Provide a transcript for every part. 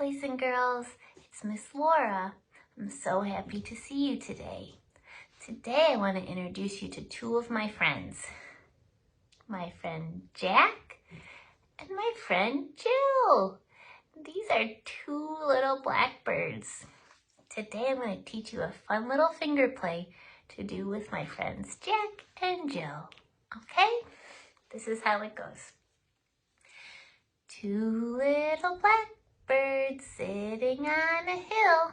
boys and girls. It's Miss Laura. I'm so happy to see you today. Today I want to introduce you to two of my friends. My friend Jack and my friend Jill. These are two little blackbirds. Today I'm going to teach you a fun little finger play to do with my friends Jack and Jill. Okay? This is how it goes. Two little blackbirds sitting on a hill.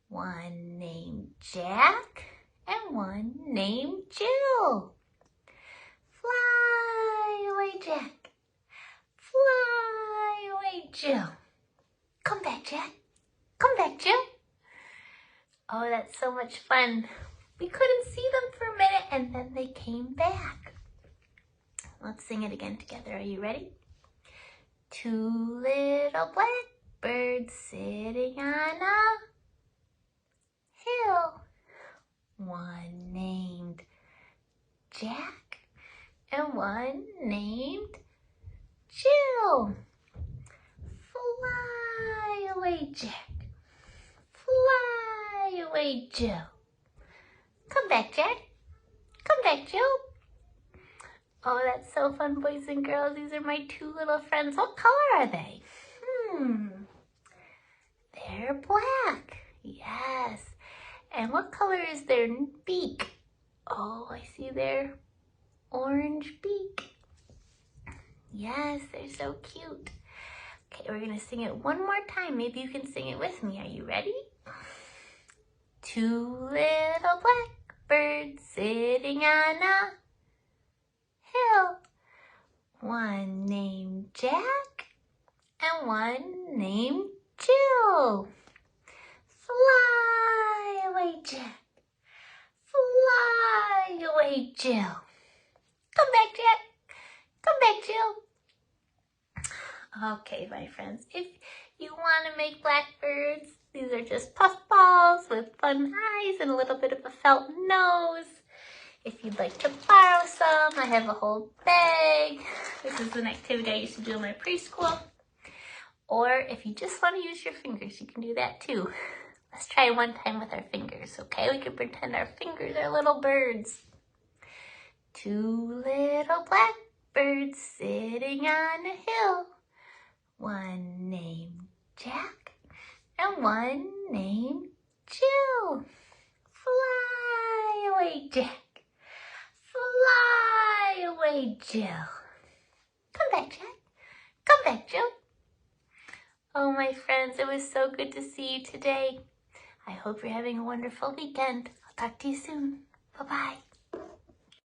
One named Jack and one named Jill. Fly away, Jack. Fly away, Jill. Come back, Jack. Come back, Jill. Oh, that's so much fun. We couldn't see them for a minute and then they came back. Let's sing it again together. Are you ready? Two little blackbirds sitting on a hill. One named Jack and one named Jill. Fly away, Jack. Fly away, Jill. Come back, Jack. Come back, Jill. Oh, that's so fun, boys and girls. These are my two little friends. What color are they? They're black. Yes. And what color is their beak? Oh, I see their orange beak. Yes, they're so cute. Okay, we're going to sing it one more time. Maybe you can sing it with me. Are you ready? Two little blackbirds sitting on a hill. One named Jack and one named Jill. Fly away, Jack. Fly away, Jill. Come back, Jack. Come back, Jill. Okay, my friends, if you want to make blackbirds, these are just puffballs with fun eyes and a little bit of a felt nose. If you'd like to borrow some, I have a whole bag. This is an activity I used to do in my preschool. Or if you just want to use your fingers, you can do that too. Let's try one time with our fingers, okay? We can pretend our fingers are little birds. Two little blackbirds sitting on a hill. One named Jack and one named Jill. Fly away, Jack. Fly away, Jill. Come back, Jack. Come back, Jill. Oh, my friends, it was so good to see you today. I hope you're having a wonderful weekend. I'll talk to you soon. Bye-bye.